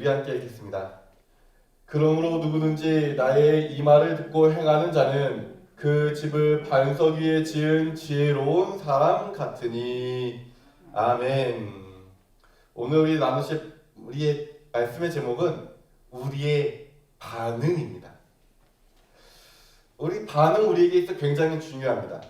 우리 함께 읽겠습니다. 그러므로 누구든지 나의 이 말을 듣고 행하는 자는 그 집을 반석 위에 지은 지혜로운 사람 같으니. 아멘. 오늘 우리의 말씀의 제목은 우리의 반응입니다. 우리 반응 우리에게 있어 굉장히 중요합니다.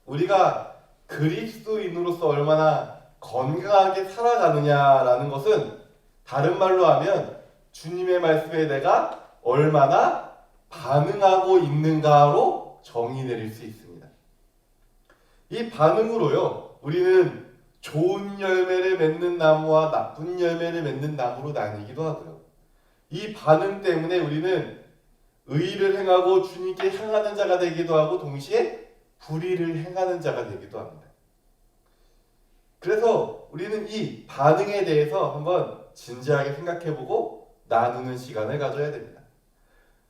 우리가 그리스도인으로서 얼마나 건강하게 살아가느냐라는 것은 다른 말로 하면 주님의 말씀에 내가 얼마나 반응하고 있는가로 정의 내릴 수 있습니다. 이 반응으로요, 우리는 좋은 열매를 맺는 나무와 나쁜 열매를 맺는 나무로 나뉘기도 하고요. 이 반응 때문에 우리는 의를 행하고 주님께 향하는 자가 되기도 하고 동시에 불의를 행하는 자가 되기도 합니다. 그래서 우리는 이 반응에 대해서 한번 진지하게 생각해보고 나누는 시간을 가져야 됩니다.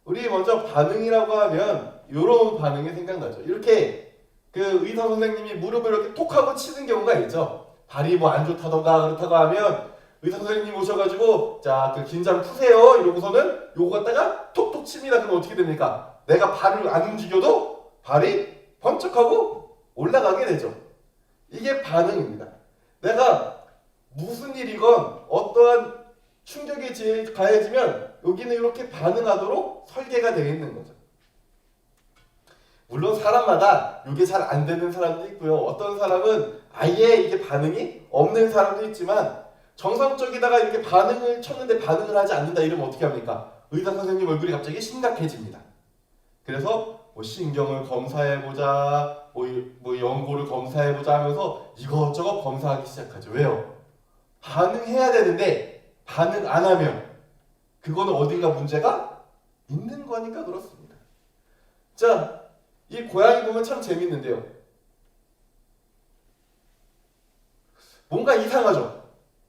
우리 먼저 반응이라고 하면 이런 반응이 생각나죠. 이렇게 그 의사 선생님이 무릎을 이렇게 톡 하고 치는 경우가 있죠. 발이 뭐 안 좋다던가 그렇다고 하면 의사 선생님 오셔가지고 자, 그 긴장 푸세요 이러고서는 요거 갖다가 톡톡 칩니다. 그럼 어떻게 됩니까? 내가 발을 안 움직여도 발이 번쩍하고 올라가게 되죠. 이게 반응입니다. 내가 무슨 일이건 어떠한 충격이 가해지면 여기는 이렇게 반응하도록 설계가 되어 있는 거죠. 물론 사람마다 이게 잘 안 되는 사람도 있고요. 어떤 사람은 아예 이게 반응이 없는 사람도 있지만 정상적이다가 이렇게 반응을 쳤는데 반응을 하지 않는다 이러면 어떻게 합니까? 의사 선생님 얼굴이 갑자기 심각해집니다. 그래서 뭐 신경을 검사해보자, 뭐 연고를 검사해보자 하면서 이것저것 검사하기 시작하죠. 왜요? 반응해야 되는데 반응 안 하면 그거는 어딘가 문제가 있는 거니까 그렇습니다. 자, 이 고양이 보면 참 재밌는데요. 뭔가 이상하죠?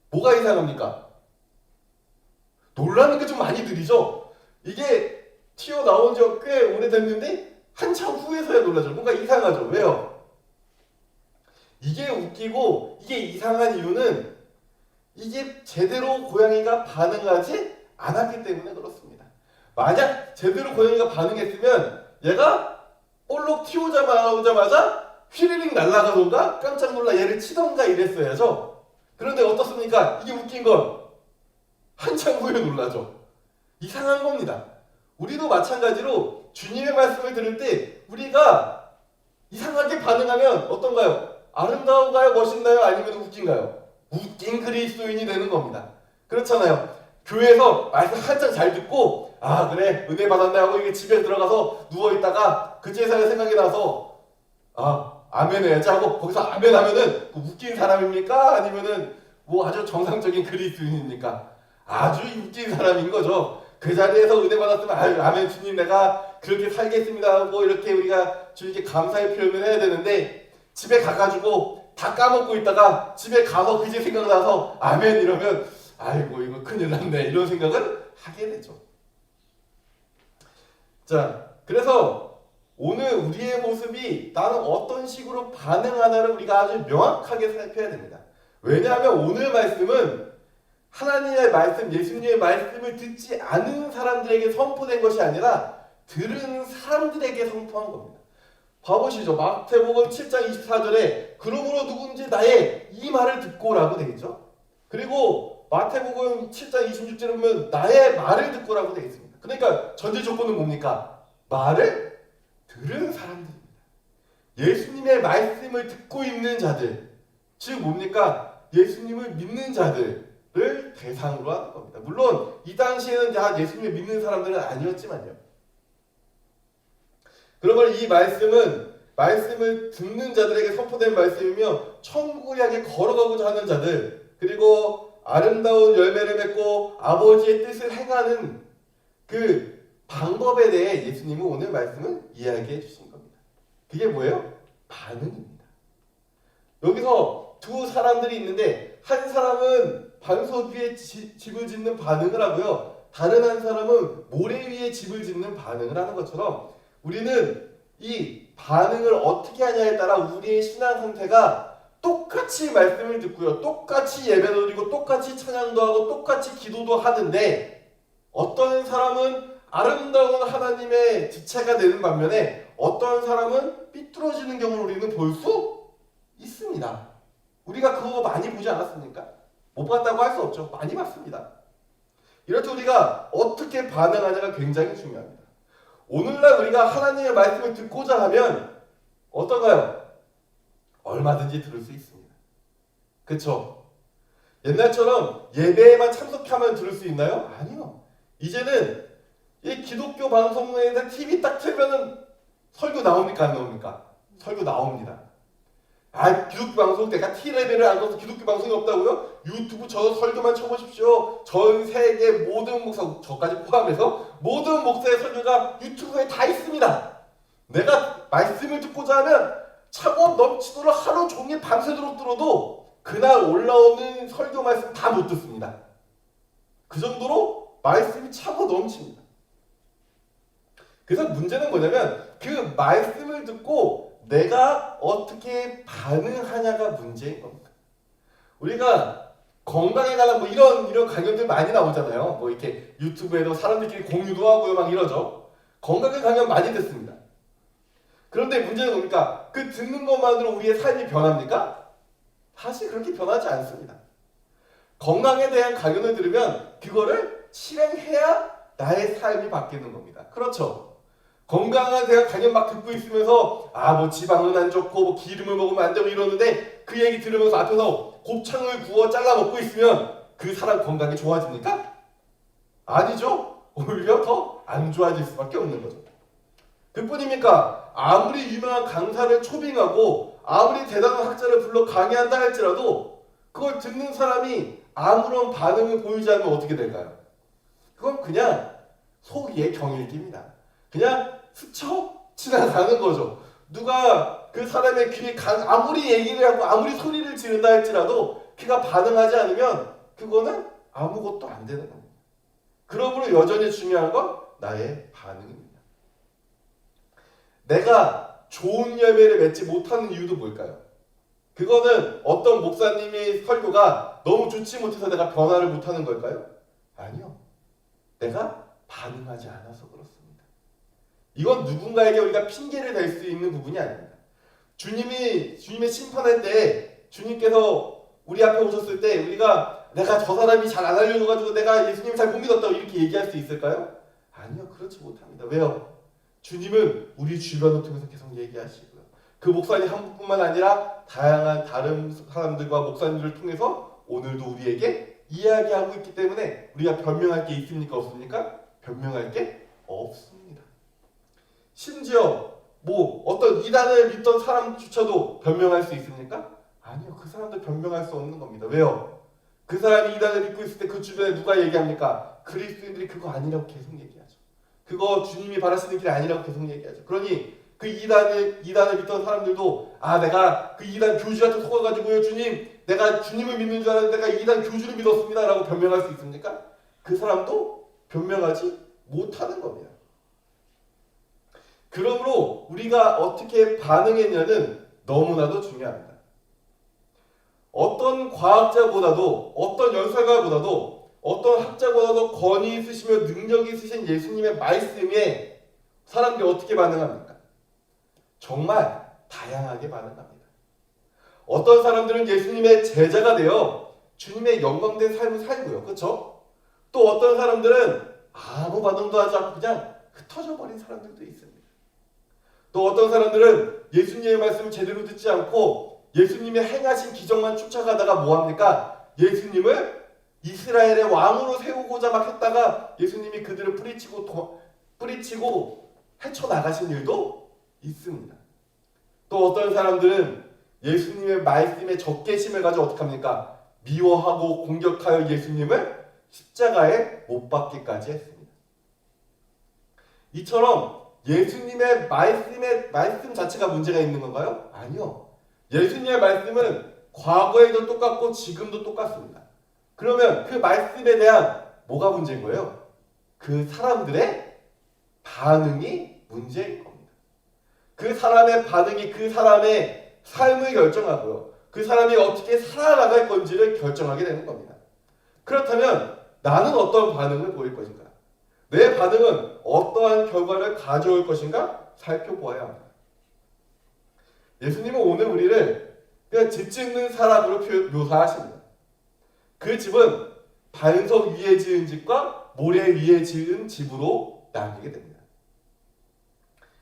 뭐가 이상합니까? 놀라는 게 좀 많이 느리죠? 이게 튀어나온 지 꽤 오래됐는데 한참 후에서야 놀라죠. 뭔가 이상하죠? 왜요? 이게 웃기고 이게 이상한 이유는 이게 제대로 고양이가 반응하지 않았기 때문에 그렇습니다. 만약 제대로 고양이가 반응했으면 얘가 볼록 튀어나오자마자 휘리릭 날아가던가 깜짝 놀라 얘를 치던가 이랬어야죠. 그런데 어떻습니까? 이게 웃긴 건 한참 후에 놀라죠. 이상한 겁니다. 우리도 마찬가지로 주님의 말씀을 들을 때 우리가 이상하게 반응하면 어떤가요? 아름다운가요? 멋있나요? 아니면 웃긴가요? 웃긴 그리스도인이 되는 겁니다. 그렇잖아요. 교회에서 말씀 한참 잘 듣고 아 그래 은혜 받았네 하고 이게 집에 들어가서 누워있다가 그 제사가 생각이 나서 아 아멘 해야지 하고 거기서 아멘 하면은 웃긴 사람입니까? 아니면은 뭐 아주 정상적인 그리스도인입니까? 아주 웃긴 사람인 거죠. 그 자리에서 은혜 받았으면 아유 아멘 주님 내가 그렇게 살겠습니다 하고 이렇게 우리가 주님께 감사의 표현을 해야 되는데 집에 가가지고 다 까먹고 있다가 집에 가서 그제 생각나서 아멘 이러면 아이고 이거 큰일 났네 이런 생각을 하게 되죠. 자, 그래서 오늘 우리의 모습이 나는 어떤 식으로 반응하나를 우리가 아주 명확하게 살펴야 됩니다. 왜냐하면 오늘 말씀은 하나님의 말씀, 예수님의 말씀을 듣지 않은 사람들에게 선포된 것이 아니라 들은 사람들에게 선포한 겁니다. 봐보시죠. 마태복음 7장 24절에 그러므로 누군지 나의 이 말을 듣고라고 되어 있죠. 그리고 마태복음 7장 26절에 보면 나의 말을 듣고라고 되어 있습니다. 그러니까 전제 조건은 뭡니까? 말을 들은 사람들입니다. 예수님의 말씀을 듣고 있는 자들, 즉 뭡니까? 예수님을 믿는 자들을 대상으로 하는 겁니다. 물론 이 당시에는 다 예수님을 믿는 사람들은 아니었지만요. 그러면 이 말씀을 듣는 자들에게 선포된 말씀이며 천국을 향해 걸어가고자 하는 자들, 그리고 아름다운 열매를 맺고 아버지의 뜻을 행하는 그 방법에 대해 예수님은 오늘 말씀을 이야기해 주신 겁니다. 그게 뭐예요? 반응입니다. 여기서 두 사람들이 있는데 한 사람은 반석 위에 집을 짓는 반응을 하고요. 다른 한 사람은 모래 위에 집을 짓는 반응을 하는 것처럼 우리는 이 반응을 어떻게 하냐에 따라 우리의 신앙 상태가 똑같이 말씀을 듣고요. 똑같이 예배도 드리고 똑같이 찬양도 하고 똑같이 기도도 하는데 어떤 사람은 아름다운 하나님의 지체가 되는 반면에 어떤 사람은 삐뚤어지는 경우를 우리는 볼 수 있습니다. 우리가 그거 많이 보지 않았습니까? 못 봤다고 할 수 없죠. 많이 봤습니다. 이럴 때 우리가 어떻게 반응하냐가 굉장히 중요합니다. 오늘날 우리가 하나님의 말씀을 듣고자 하면 어떤가요? 얼마든지 들을 수 있습니다. 그쵸? 옛날처럼 예배에만 참석하면 들을 수 있나요? 아니요. 이제는 이 기독교 방송에서 TV 딱 틀면은 설교 나옵니까? 안 나옵니까? 설교 나옵니다. 기독교 방송 내가 T레벨을 안 가서 기독교 방송이 없다고요? 유튜브 저 설교만 쳐보십시오. 전 세계 모든 목사, 저까지 포함해서 모든 목사의 설교가 유튜브에 다 있습니다. 내가 말씀을 듣고자 하면 차고 넘치도록 하루 종일 밤새도록 들어도 그날 올라오는 설교 말씀 다 못 듣습니다. 그 정도로 말씀이 차고 넘칩니다. 그래서 문제는 뭐냐면 그 말씀을 듣고 내가 어떻게 반응하냐가 문제인 겁니다. 우리가 건강에 관한 뭐 이런 강연들 많이 나오잖아요. 뭐 이렇게 유튜브에도 사람들끼리 공유도 하고요, 막 이러죠. 건강에 강연 많이 듣습니다. 그런데 문제는 뭡니까? 그 듣는 것만으로 우리의 삶이 변합니까? 사실 그렇게 변하지 않습니다. 건강에 대한 강연을 들으면 그거를 실행해야 나의 삶이 바뀌는 겁니다. 그렇죠? 건강한 대한 강연 막 듣고 있으면서 뭐 지방은 안 좋고 뭐 기름을 먹으면 안 되고 이러는데 그 얘기 들으면서 앞에서 곱창을 구워 잘라 먹고 있으면 그 사람 건강이 좋아집니까? 아니죠. 오히려 더 안 좋아질 수밖에 없는 거죠. 그뿐입니까? 아무리 유명한 강사를 초빙하고 아무리 대단한 학자를 불러 강의한다 할지라도 그걸 듣는 사람이 아무런 반응을 보이지 않으면 어떻게 될까요? 그건 그냥 소기의 경일기입니다. 그냥 스쳐 지나가는 거죠. 누가 그 사람의 귀에 아무리 얘기를 하고 아무리 소리를 지른다 할지라도 그가 반응하지 않으면 그거는 아무것도 안 되는 겁니다. 그러므로 여전히 중요한 건 나의 반응입니다. 내가 좋은 열매를 맺지 못하는 이유도 뭘까요? 그거는 어떤 목사님의 설교가 너무 좋지 못해서 내가 변화를 못하는 걸까요? 아니요. 내가 반응하지 않아서 그렇습니다. 이건 누군가에게 우리가 핑계를 댈 수 있는 부분이 아닙니다. 주님의 심판할 때 주님께서 우리 앞에 오셨을 때 우리가 내가 저 사람이 잘 안 알려줘가지고 내가 예수님 잘 못 믿었다고 이렇게 얘기할 수 있을까요? 아니요. 그렇지 못합니다. 왜요? 주님은 우리 주변을 통해서 계속 얘기하시고요. 그 목사님 한 분뿐만 아니라 다양한 다른 사람들과 목사님들을 통해서 오늘도 우리에게 이야기하고 있기 때문에 우리가 변명할 게 있습니까? 없습니까? 변명할 게 없습니다. 심지어 뭐 어떤 이단을 믿던 사람조차도 변명할 수 있습니까? 아니요. 그 사람도 변명할 수 없는 겁니다. 왜요? 그 사람이 이단을 믿고 있을 때 그 주변에 누가 얘기합니까? 그리스도인들이 그거 아니라고 계속 얘기하죠. 그거 주님이 바라시는 길 아니라고 계속 얘기하죠. 그러니 그 이단을 믿던 사람들도 내가 그 이단 교주한테 속아가지고요 주님 내가 주님을 믿는 줄 알았는데 내가 이단 교주를 믿었습니다 라고 변명할 수 있습니까? 그 사람도 변명하지 못하는 겁니다. 그러므로 우리가 어떻게 반응했냐는 너무나도 중요합니다. 어떤 과학자보다도 어떤 연설가보다도 어떤 학자보다도 권위 있으시며 능력이 있으신 예수님의 말씀에 사람들이 어떻게 반응합니까? 정말 다양하게 반응합니다. 어떤 사람들은 예수님의 제자가 되어 주님의 영광된 삶을 살고요. 그렇죠? 또 어떤 사람들은 아무 반응도 하지 않고 그냥 흩어져 버린 사람들도 있습니다. 또 어떤 사람들은 예수님의 말씀을 제대로 듣지 않고 예수님의 행하신 기적만 쫓아가다가 뭐합니까? 예수님을 이스라엘의 왕으로 세우고자 막 했다가 예수님이 그들을 뿌리치고 헤쳐나가신 일도 있습니다. 또 어떤 사람들은 예수님의 말씀에 적개심을 가지고 어떻게 합니까? 미워하고 공격하여 예수님을 십자가에 못 박기까지 했습니다. 이처럼 예수님의 말씀 자체가 문제가 있는 건가요? 아니요. 예수님의 말씀은 과거에도 똑같고 지금도 똑같습니다. 그러면 그 말씀에 대한 뭐가 문제인 거예요? 그 사람들의 반응이 문제인 겁니다. 그 사람의 반응이 그 사람의 삶을 결정하고요. 그 사람이 어떻게 살아나갈 건지를 결정하게 되는 겁니다. 그렇다면 나는 어떤 반응을 보일 것인가? 내 반응은 어떠한 결과를 가져올 것인가? 살펴보아야 합니다. 예수님은 오늘 우리를 그냥 집 짓는 사람으로 묘사하십니다. 그 집은 반석 위에 지은 집과 모래 위에 지은 집으로 나뉘게 됩니다.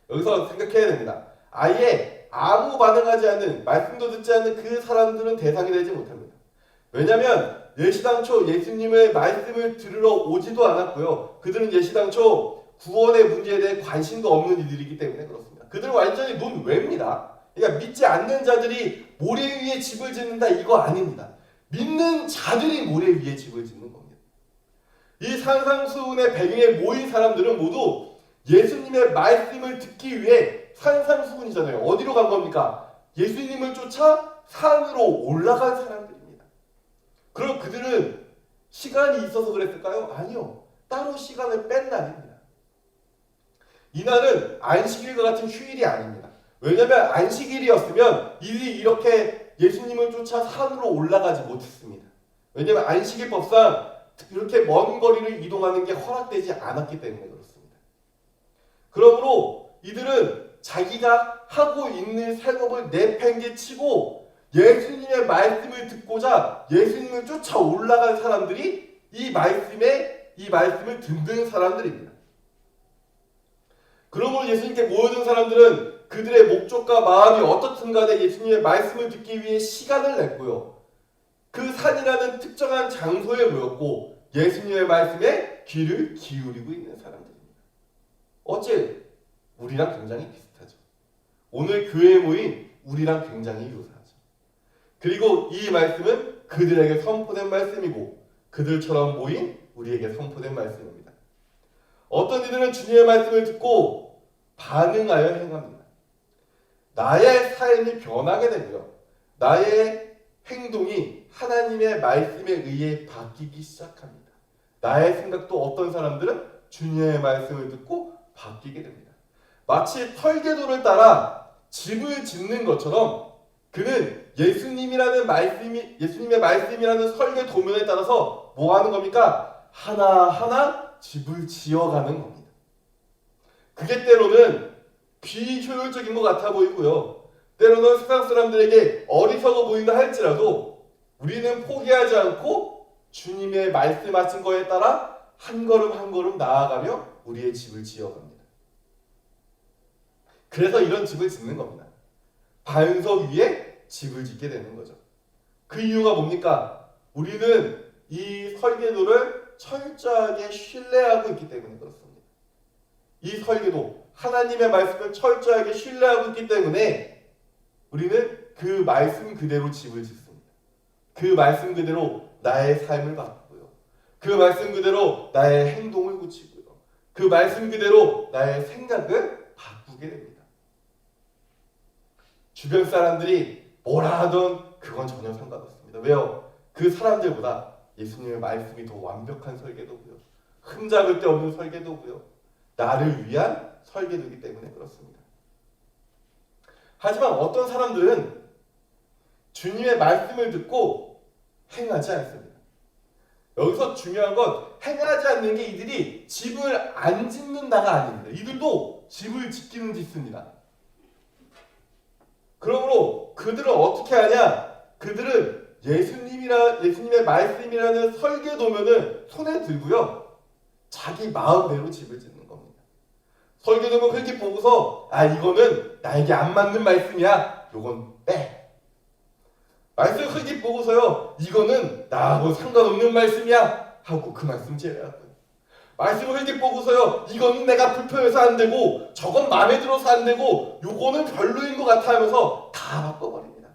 여기서 생각해야 됩니다. 아예 아무 반응하지 않는, 말씀도 듣지 않는 그 사람들은 대상이 되지 못합니다. 왜냐하면 예시당초 예수님의 말씀을 들으러 오지도 않았고요. 그들은 예시당초 구원의 문제에 대해 관심도 없는 이들이기 때문에 그렇습니다. 그들은 완전히 논외입니다. 그러니까 믿지 않는 자들이 모래 위에 집을 짓는다, 이거 아닙니다. 믿는 자들이 모래 위에 집을 짓는 겁니다. 이 산상수훈의 배경에 모인 사람들은 모두 예수님의 말씀을 듣기 위해, 산상수훈이잖아요. 어디로 간 겁니까? 예수님을 쫓아 산으로 올라간 사람들입니다. 그럼 그들은 시간이 있어서 그랬을까요? 아니요. 따로 시간을 뺀 날입니다. 이날은 안식일과 같은 휴일이 아닙니다. 왜냐하면 안식일이었으면 이들이 이렇게 예수님을 쫓아 산으로 올라가지 못했습니다. 왜냐하면 안식일법상 이렇게 먼 거리를 이동하는 게 허락되지 않았기 때문에 그렇습니다. 그러므로 이들은 자기가 하고 있는 생업을 내팽개치고 예수님의 말씀을 듣고자 예수님을 쫓아 올라간 사람들이 이 말씀을 듣는 사람들입니다. 그러므로 예수님께 모여든 사람들은 그들의 목적과 마음이 어떻든 간에 예수님의 말씀을 듣기 위해 시간을 냈고요. 그 산이라는 특정한 장소에 모였고 예수님의 말씀에 귀를 기울이고 있는 사람들입니다. 어째 우리랑 굉장히 비슷하죠. 오늘 교회에 모인 우리랑 굉장히 유사하죠. 그리고 이 말씀은 그들에게 선포된 말씀이고 그들처럼 모인 우리에게 선포된 말씀입니다. 어떤 이들은 주님의 말씀을 듣고 반응하여 행합니다. 나의 삶이 변하게 되고요. 나의 행동이 하나님의 말씀에 의해 바뀌기 시작합니다. 나의 생각도 어떤 사람들은 주님의 말씀을 듣고 바뀌게 됩니다. 마치 설계도를 따라 집을 짓는 것처럼 그는 예수님의 말씀이라는 설계 도면에 따라서 뭐 하는 겁니까? 하나하나 집을 지어가는 겁니다. 그게 때로는 비효율적인 것 같아 보이고요. 때로는 세상 사람들에게 어리석어 보인다 할지라도 우리는 포기하지 않고 주님의 말씀하신 거에 따라 한 걸음 한 걸음 나아가며 우리의 집을 지어갑니다. 그래서 이런 집을 짓는 겁니다. 반석 위에 집을 짓게 되는 거죠. 그 이유가 뭡니까? 우리는 이 설계도를 철저하게 신뢰하고 있기 때문에 그렇습니다. 이 설계도, 하나님의 말씀을 철저하게 신뢰하고 있기 때문에 우리는 그 말씀 그대로 집을 짓습니다. 그 말씀 그대로 나의 삶을 바꾸고요. 그 말씀 그대로 나의 행동을 고치고요. 그 말씀 그대로 나의 생각을 바꾸게 됩니다. 주변 사람들이 뭐라 하던 그건 전혀 상관없습니다. 왜요? 그 사람들보다 예수님의 말씀이 더 완벽한 설계도고요. 흠잡을 데 없는 설계도고요. 나를 위한 설계도이기 때문에 그렇습니다. 하지만 어떤 사람들은 주님의 말씀을 듣고 행하지 않습니다. 여기서 중요한 건 행하지 않는 게 이들이 집을 안 짓는다가 아닙니다. 이들도 집을 짓기는 짓습니다. 그러므로 그들은 어떻게 하냐? 그들은 예수님의 말씀이라는 설계도면을 손에 들고요. 자기 마음대로 집을 짓는 겁니다. 설계도면 그렇게 보고서 이거는 나에게 안 맞는 말씀이야. 요건 빼. 말씀 흐릿 보고서요. 이거는 나하고 상관없는 말씀이야. 하고 그 말씀 제외하고요. 말씀을 흐릿 보고서요. 이거는 내가 불편해서 안 되고 저건 마음에 들어서 안 되고 요거는 별로인 것 같아 하면서 다 바꿔버립니다.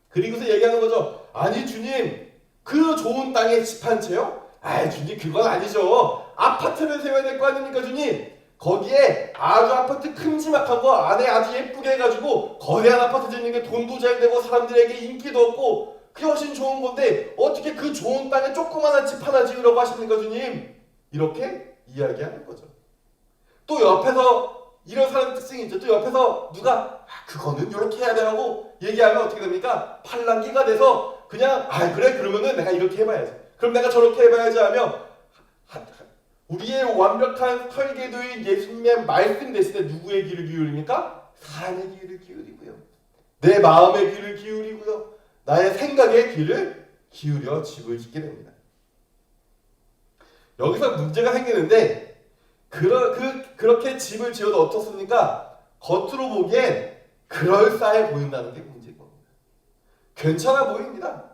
그리고서 얘기하는 거죠. 아니 주님 그 좋은 땅에 집 한 채요? 주님 그건 아니죠. 아파트를 세워야 될 거 아닙니까 주님? 거기에 아주 아파트 큼지막한 거 안에 아주 예쁘게 해가지고 거대한 아파트 짓는 게 돈도 잘 되고 사람들에게 인기도 없고 그게 훨씬 좋은 건데 어떻게 그 좋은 땅에 조그마한 집 하나 지으라고 하십니까 주님? 이렇게 이야기하는 거죠. 또 옆에서 이런 사람 특징이 있죠. 또 옆에서 누가 그거는 이렇게 해야 돼 하고 얘기하면 어떻게 됩니까? 팔랑귀가 돼서 그냥 그래 그러면은 내가 이렇게 해봐야지. 그럼 내가 저렇게 해봐야지 하며 우리의 완벽한 설계도인 예수님의 말씀 대신에 누구의 귀를 기울입니까? 사람의 귀를 기울이고요. 내 마음의 귀를 기울이고요. 나의 생각의 귀를 기울여 집을 짓게 됩니다. 여기서 문제가 생기는데 그렇게 집을 지어도 어떻습니까? 겉으로 보기엔 그럴싸해 보인다는 게 문제인 겁니다. 괜찮아 보입니다.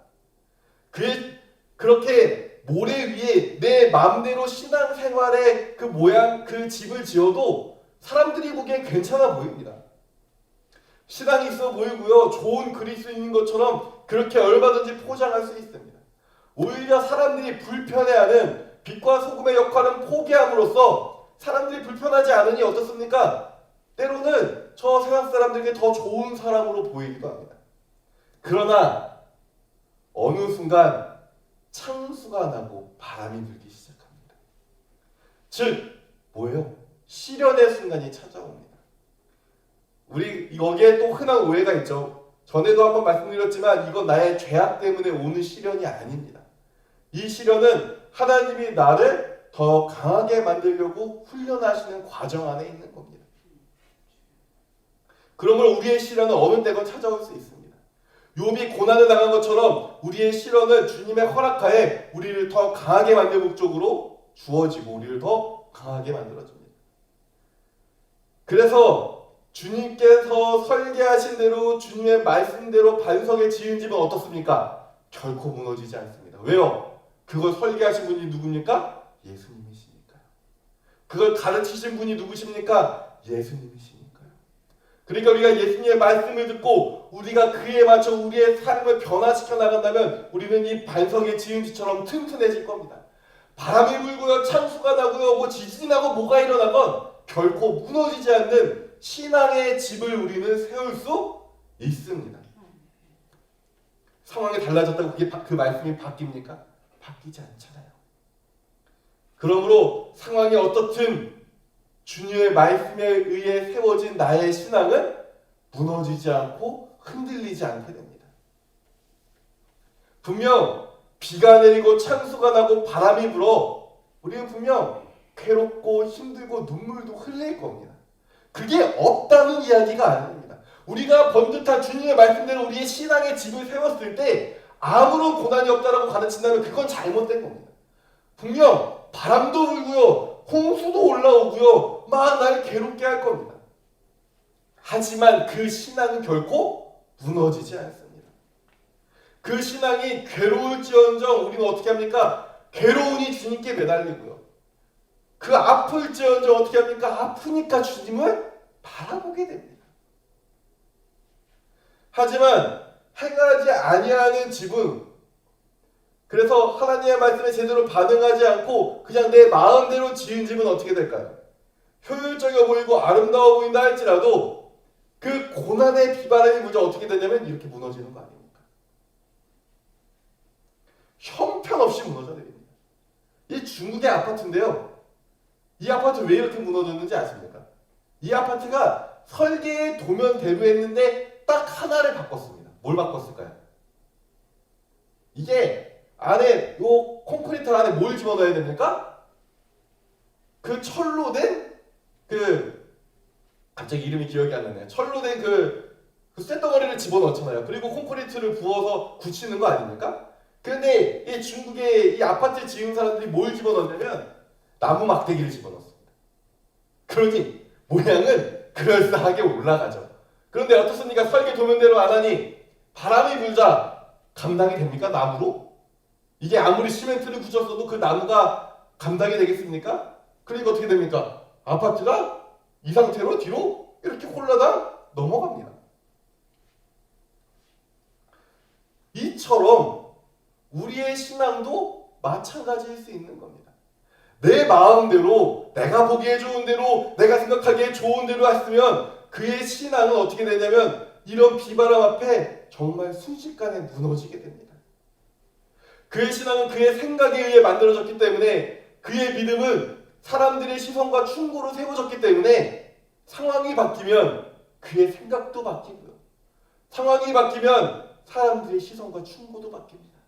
그렇게 모래 위에 내 마음대로 신앙생활의 그 모양, 그 집을 지어도 사람들이 보기엔 괜찮아 보입니다. 신앙이 있어 보이고요. 좋은 그리스도인인 것처럼 그렇게 얼마든지 포장할 수 있습니다. 오히려 사람들이 불편해하는 빛과 소금의 역할은 포기함으로써 사람들이 불편하지 않으니 어떻습니까? 때로는 저 세상 사람들에게 더 좋은 사람으로 보이기도 합니다. 그러나 어느 순간 창수가 나고 바람이 불기 시작합니다. 즉 뭐예요? 시련의 순간이 찾아옵니다. 우리 여기에 또 흔한 오해가 있죠. 전에도 한번 말씀드렸지만 이건 나의 죄악 때문에 오는 시련이 아닙니다. 이 시련은 하나님이 나를 더 강하게 만들려고 훈련하시는 과정 안에 있는 겁니다. 그러므로 우리의 시련은 어느 때건 찾아올 수 있습니다. 욥이 고난을 당한 것처럼 우리의 시련은 주님의 허락하에 우리를 더 강하게 만들 목적으로 주어지고 우리를 더 강하게 만들어줍니다. 그래서 주님께서 설계하신 대로 주님의 말씀대로 반석에 지은 집은 어떻습니까? 결코 무너지지 않습니다. 왜요? 그걸 설계하신 분이 누굽니까? 예수님이시니까요. 그걸 가르치신 분이 누구십니까? 예수님이시니까요. 그러니까 우리가 예수님의 말씀을 듣고 우리가 그에 맞춰 우리의 삶을 변화시켜 나간다면 우리는 이 반석에 지은 집처럼 튼튼해질 겁니다. 바람이 불고요, 창수가 나고요, 뭐 지진이 나고 뭐가 일어나건 결코 무너지지 않는 신앙의 집을 우리는 세울 수 있습니다. 상황이 달라졌다고 그 말씀이 바뀝니까? 바뀌지 않잖아요. 그러므로 상황이 어떻든 주님의 말씀에 의해 세워진 나의 신앙은 무너지지 않고 흔들리지 않게 됩니다. 분명 비가 내리고 창수가 나고 바람이 불어 우리는 분명 괴롭고 힘들고 눈물도 흘릴 겁니다. 그게 없다는 이야기가 아닙니다. 우리가 번듯한 주님의 말씀대로 우리의 신앙의 집을 세웠을 때 아무런 고난이 없다라고 가르친다면 그건 잘못된 겁니다. 분명 바람도 불고요, 홍수도 올라오고요, 막 날 괴롭게 할 겁니다. 하지만 그 신앙은 결코 무너지지 않습니다. 그 신앙이 괴로울지언정 우리는 어떻게 합니까? 괴로우니 주님께 매달리고요. 그 아플지언정 어떻게 합니까? 아프니까 주님을 바라보게 됩니다. 하지만 행하지 아니하는 집은 그래서 하나님의 말씀에 제대로 반응하지 않고 그냥 내 마음대로 지은 집은 어떻게 될까요? 효율적이어 보이고 아름다워 보인다 할지라도 그 고난의 비바람이 불자 어떻게 되냐면 이렇게 무너지는 거 아닙니까? 형편없이 무너져 내립니다. 이 중국의 아파트인데요. 이 아파트 왜 이렇게 무너졌는지 아십니까? 이 아파트가 설계의 도면대로 했는데 딱 하나를 바꿨습니다. 뭘 바꿨을까요? 이게 안에 요 콘크리트 안에 뭘 집어넣어야 됩니까? 그 철로 된 갑자기 이름이 기억이 안 나네요. 철로 된 그 쇳덩어리를 집어넣잖아요. 그리고 콘크리트를 부어서 굳히는 거 아닙니까? 그런데 이 중국의 이 아파트 지은 사람들이 뭘 집어넣냐면 나무 막대기를 집어넣습니다. 그러니 모양은 그럴싸하게 올라가죠. 그런데 어떻습니까? 설계 도면대로 안 하니 바람이 불자 감당이 됩니까? 나무로? 이게 아무리 시멘트를 붙였어도 그 나무가 감당이 되겠습니까? 그러니까 어떻게 됩니까? 아파트가 이 상태로 뒤로 이렇게 홀라당 넘어갑니다. 이처럼 우리의 신앙도 마찬가지일 수 있는 겁니다. 내 마음대로 내가 보기에 좋은 대로 내가 생각하기에 좋은 대로 했으면 그의 신앙은 어떻게 되냐면 이런 비바람 앞에 정말 순식간에 무너지게 됩니다. 그의 신앙은 그의 생각에 의해 만들어졌기 때문에 그의 믿음은 사람들의 시선과 충고로 세워졌기 때문에 상황이 바뀌면 그의 생각도 바뀌고요. 상황이 바뀌면 사람들의 시선과 충고도 바뀝니다.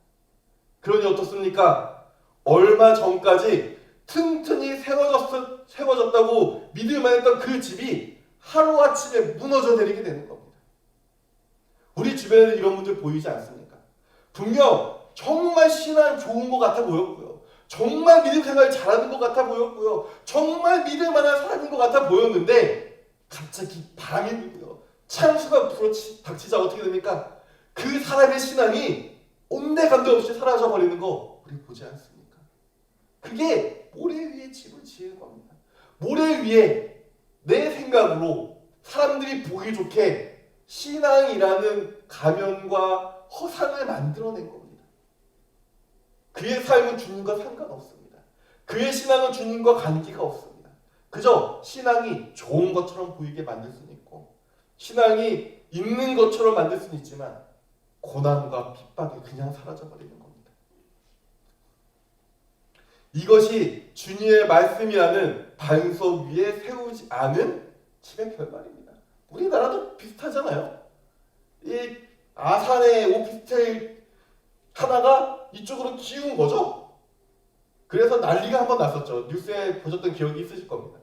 그러니 어떻습니까? 얼마 전까지 튼튼히 세워졌다고 믿을만 했던 그 집이 하루아침에 무너져 내리게 되는 겁니다. 우리 주변에는 이런 분들 보이지 않습니까? 분명 정말 신앙 좋은 것 같아 보였고요. 정말 믿음 생활 잘하는 것 같아 보였고요. 정말 믿을 만한 사람인 것 같아 보였는데 갑자기 바람이 불고요. 창수가 불어닥치자 어떻게 됩니까? 그 사람의 신앙이 온데간데 없이 사라져버리는 거 우리 보지 않습니까? 그게 모래 위에 집을 지은 겁니다. 모래 위에 내 생각으로 사람들이 보기 좋게 신앙이라는 가면과 허상을 만들어낸 겁니다. 그의 삶은 주님과 상관없습니다. 그의 신앙은 주님과 관계가 없습니다. 그저 신앙이 좋은 것처럼 보이게 만들 수는 있고 신앙이 있는 것처럼 만들 수는 있지만 고난과 핍박이 그냥 사라져버리는 겁니다. 이것이 주님의 말씀이라는 반석 위에 세우지 않은 집의 결말입니다. 우리나라도 비슷하잖아요. 이 아산의 오피스텔 하나가 이쪽으로 기운 거죠. 그래서 난리가 한번 났었죠. 뉴스에 보셨던 기억이 있으실 겁니다.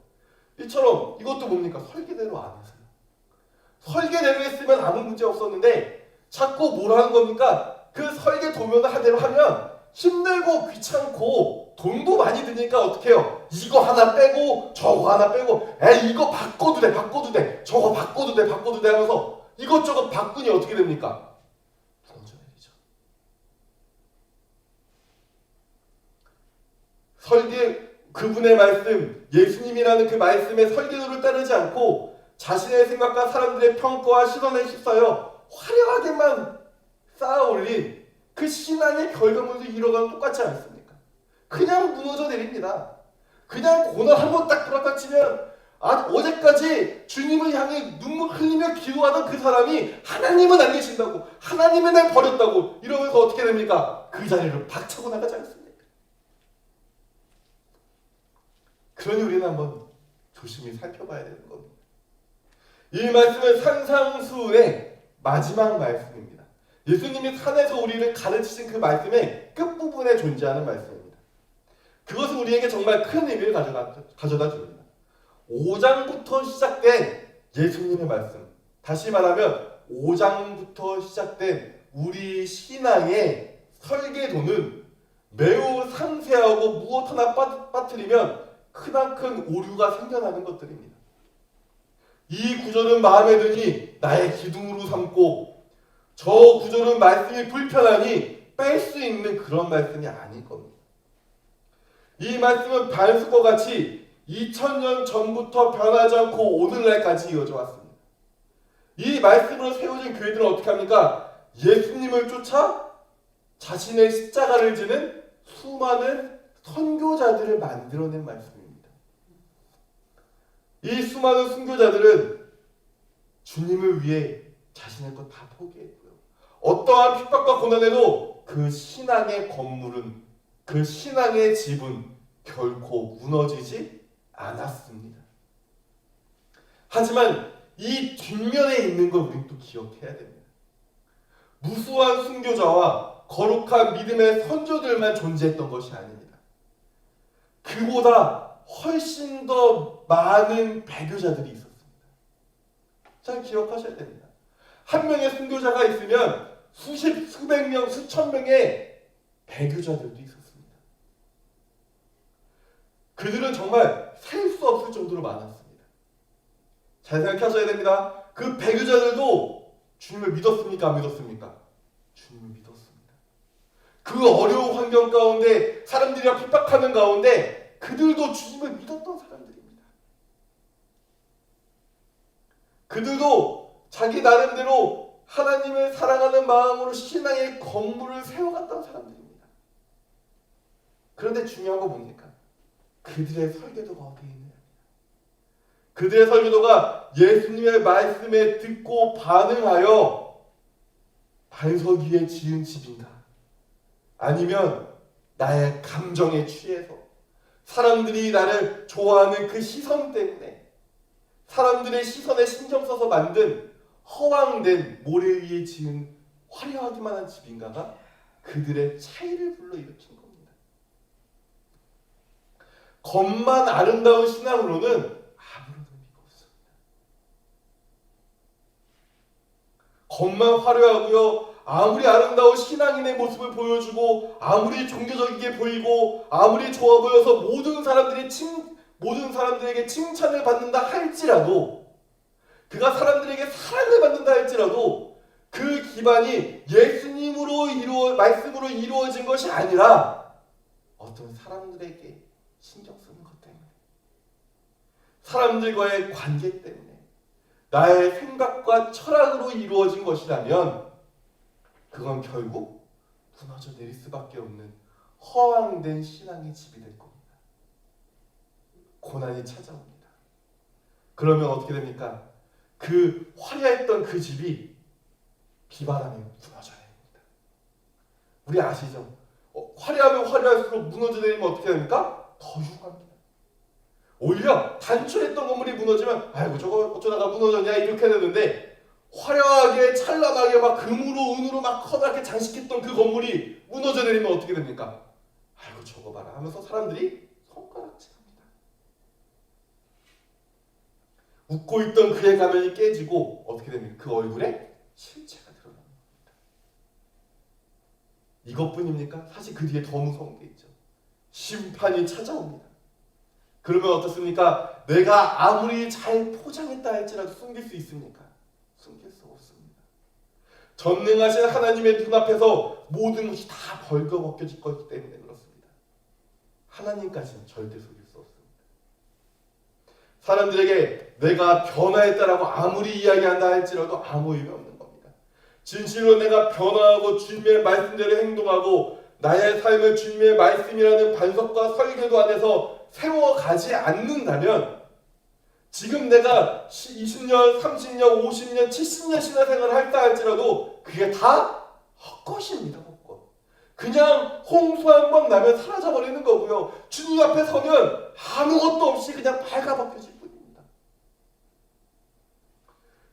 이처럼 이것도 뭡니까? 설계대로 안 했어요. 설계대로 했으면 아무 문제 없었는데 자꾸 뭘 하는 겁니까? 그 설계 도면을 하대로 하면 힘들고 귀찮고 돈도 많이 드니까 어떻게 해요? 이거 하나 빼고 저거 하나 빼고 이거 바꿔도 돼 저거 바꿔도 돼 하면서 이것저것 바꾸니 어떻게 됩니까? 무너져 내리죠. 그분의 말씀, 예수님이라는 그 말씀의 설계도를 따르지 않고 자신의 생각과 사람들의 평가와 시선에 휩싸여 화려하게만 쌓아 올린 그 신앙의 결과물도 이러과는 똑같지 않습니까? 그냥 무너져 내립니다. 그냥 고난 한번 딱 부닥치면 어제까지 주님을 향해 눈물 흘리며 기도하던 그 사람이 하나님은 안 계신다고, 하나님은 날 버렸다고 이러면서 어떻게 됩니까? 그 자리를 박차고 나가지 않습니까? 그러니 우리는 한번 조심히 살펴봐야 되는 겁니다. 이 말씀은 산상수훈의 마지막 말씀입니다. 예수님이 산에서 우리를 가르치신 그 말씀의 끝부분에 존재하는 말씀입니다. 그것은 우리에게 정말 큰 의미를 가져다 줍니다. 5장부터 시작된 예수님의 말씀, 다시 말하면 5장부터 시작된 우리 신앙의 설계도는 매우 상세하고 무엇 하나 빠뜨리면 크나큰 오류가 생겨나는 것들입니다. 이 구절은 마음에 드니 나의 기둥으로 삼고 저 구절은 말씀이 불편하니 뺄 수 있는 그런 말씀이 아닐 겁니다. 이 말씀은 반석과 같이 2000년 전부터 변하지 않고 오늘날까지 이어져 왔습니다. 이 말씀으로 세워진 교회들은 어떻게 합니까? 예수님을 쫓아 자신의 십자가를 지는 수많은 선교자들을 만들어낸 말씀입니다. 이 수많은 선교자들은 주님을 위해 자신의 것 다 포기했고요. 어떠한 핍박과 고난에도 그 신앙의 건물은, 그 신앙의 집은 결코 무너지지 않았습니다. 하지만 이 뒷면에 있는 걸 우리는 또 기억해야 됩니다. 무수한 순교자와 거룩한 믿음의 선조들만 존재했던 것이 아닙니다. 그보다 훨씬 더 많은 배교자들이 있었습니다. 잘 기억하셔야 됩니다. 한 명의 순교자가 있으면 수백 명, 수천 명의 배교자들도 있었습니다. 그들은 정말 셀 수 없을 정도로 많았습니다. 잘 생각하셔야 됩니다. 그 배교자들도 주님을 믿었습니까? 안 믿었습니까? 주님을 믿었습니다. 그 어려운 환경 가운데 사람들이랑 핍박하는 가운데 그들도 주님을 믿었던 사람들입니다. 그들도 자기 나름대로 하나님을 사랑하는 마음으로 신앙의 건물을 세워갔던 사람들입니다. 그런데 중요한 건 뭡니까? 그들의 설계도가 어디에 있느냐? 그들의 설계도가 예수님의 말씀에 듣고 반응하여 반석 위에 지은 집인가? 아니면 나의 감정에 취해서 사람들이 나를 좋아하는 그 시선 때문에 사람들의 시선에 신경 써서 만든 허황된 모래 위에 지은 화려하기만 한 집인가가 그들의 차이를 불러일으킨 겁니다. 겉만 아름다운 신앙으로는 아무런 의미가 없습니다. 겉만 화려하고요, 아무리 아름다운 신앙인의 모습을 보여주고 아무리 종교적이게 보이고 아무리 좋아 보여서 모든 사람들에게 칭찬을 받는다 할지라도, 그가 사람들에게 사랑을 받는다 할지라도 그 기반이 말씀으로 이루어진 것이 아니라 어떤 사람들에게 신경 쓰는 것 때문에, 사람들과의 관계 때문에, 나의 생각과 철학으로 이루어진 것이라면 그건 결국 무너져 내릴 수밖에 없는 허황된 신앙의 집이 될 겁니다. 고난이 찾아옵니다. 그러면 어떻게 됩니까? 그 화려했던 그 집이 비바람에 무너져 내립니다. 우리 아시죠? 화려하면 화려할수록 무너져 내리면 어떻게 됩니까? 더 흉합니다. 오히려 단촐했던 건물이 무너지면 아이고 저거 어쩌다가 무너졌냐 이렇게 되는데, 화려하게 찬란하게 막 금으로 은으로 막 커다랗게 장식했던 그 건물이 무너져 내리면 어떻게 됩니까? 아이고 저거 봐라 하면서 사람들이 손가락질합니다. 웃고 있던 그의 가면이 깨지고 어떻게 됩니까? 그 얼굴에 실체가 드러나는 겁니다. 이것뿐입니까? 사실 그 뒤에 더 무서운 게 있죠. 심판이 찾아옵니다. 그러면 어떻습니까? 내가 아무리 잘 포장했다 할지라도 숨길 수 있습니까? 숨길 수 없습니다. 전능하신 하나님의 눈앞에서 모든 것이 다 벌거벗겨질 것이기 때문에 그렇습니다. 하나님까지는 절대 속일 수 없습니다. 사람들에게 내가 변화했다라고 아무리 이야기한다 할지라도 아무 의미 없는 겁니다. 진실로 내가 변화하고 주님의 말씀대로 행동하고 나의 삶을 주님의 말씀이라는 반석과 설계도 안에서 세워가지 않는다면, 지금 내가 20년, 30년, 50년, 70년 신앙생활을 할다 할지라도 그게 다 헛것입니다. 헛것. 그냥 홍수 한 번 나면 사라져버리는 거고요. 주님 앞에 서면 아무것도 없이 그냥 발가벗겨질 뿐입니다.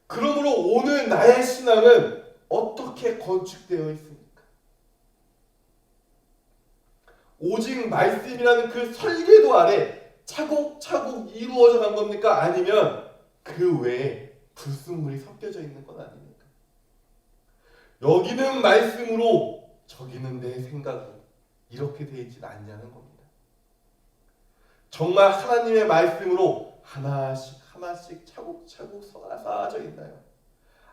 그러므로 오늘 나의 신앙은 어떻게 건축되어 있습니까? 오직 말씀이라는 그 설계도 아래 차곡차곡 이루어져 간 겁니까? 아니면 그 외에 불순물이 섞여져 있는 건 아닙니까? 여기는 말씀으로 저기는 내 생각으로 이렇게 되어 있지는 않냐는 겁니다. 정말 하나님의 말씀으로 하나씩 차곡차곡 쌓아져 있나요?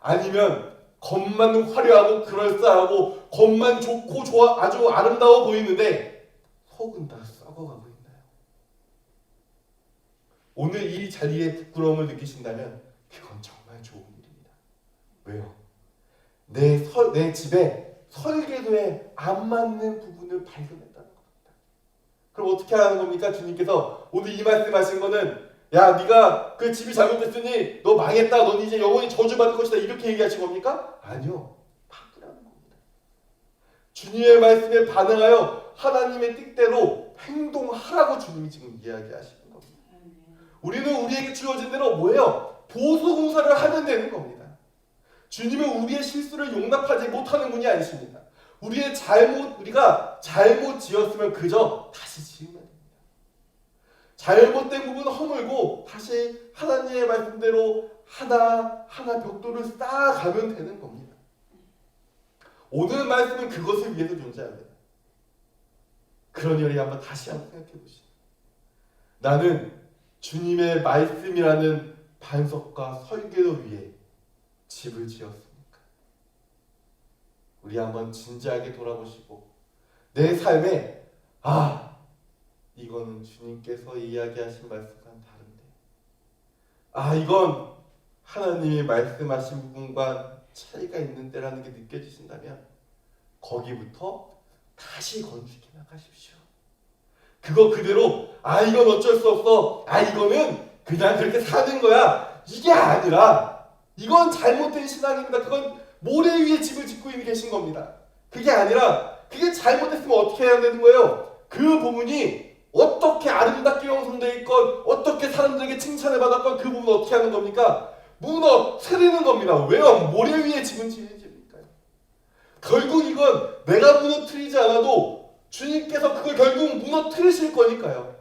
아니면 겉만 화려하고 그럴싸하고 겉만 좋고 좋아 아주 아름다워 보이는데 속은 다 썩어가고 있나요? 오늘 이 자리에 부끄러움을 느끼신다면 그건 정말 좋은 일입니다. 왜요? 내 집에 설계도에 안 맞는 부분을 발견했다는 겁니다. 그럼 어떻게 하는 겁니까? 주님께서 오늘 이 말씀하신 거는, 야 네가 그 집이 잘못됐으니 너 망했다, 넌 이제 영원히 저주받을 것이다, 이렇게 얘기하신 겁니까? 아니요. 바꾸라는 겁니다. 주님의 말씀에 반응하여 하나님의 뜻대로 행동하라고 주님이 지금 이야기하시는 겁니다. 우리는 우리에게 주어진 대로 뭐예요? 보수공사를 하면 되는 겁니다. 주님은 우리의 실수를 용납하지 못하는 분이 아니십니다. 우리가 잘못 지었으면 그저 다시 지으면 됩니다. 잘못된 부분 허물고 다시 하나님의 말씀대로 하나하나 벽돌을 쌓아가면 되는 겁니다. 오늘 말씀은 그것을 위해서 존재합니다. 그러니 우리 다시 한번 생각해 보시죠. 나는 주님의 말씀이라는 반석과 설계도 위에 집을 지었습니까? 우리 한번 진지하게 돌아보시고 내 삶에 이거는 주님께서 이야기하신 말씀과는 다른데, 이건 하나님이 말씀하신 부분과 차이가 있는 때라는 게 느껴지신다면 거기부터 다시 건축해 나가십시오. 그거 그대로 이건 어쩔 수 없어, 이거는 그냥 그렇게 사는 거야, 이게 아니라 이건 잘못된 신앙입니다. 그건 모래 위에 집을 짓고 계신 겁니다. 그게 아니라 그게 잘못됐으면 어떻게 해야 되는 거예요? 그 부분이 어떻게 아름답게 형성되어 있건 어떻게 사람들에게 칭찬을 받았건 그 부분 어떻게 하는 겁니까? 무너뜨리는 겁니다. 왜요? 모래 위에 집은 지으니까요. 결국 이건 내가 무너뜨리지 않아도 주님께서 그걸 결국 무너뜨리실 거니까요.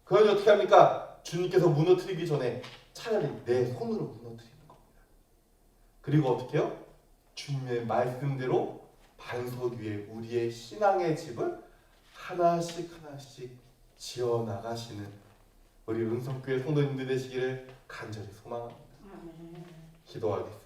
그러니 어떻게 합니까? 주님께서 무너뜨리기 전에 차라리 내 손으로 무너뜨리는 겁니다. 그리고 어떻게 해요? 주님의 말씀대로 반석 위에 우리의 신앙의 집을 하나씩 하나씩 지어나가시는 우리 은성교회 성도님들 되시기를 간절히 소망합니다. 기도하겠습니다.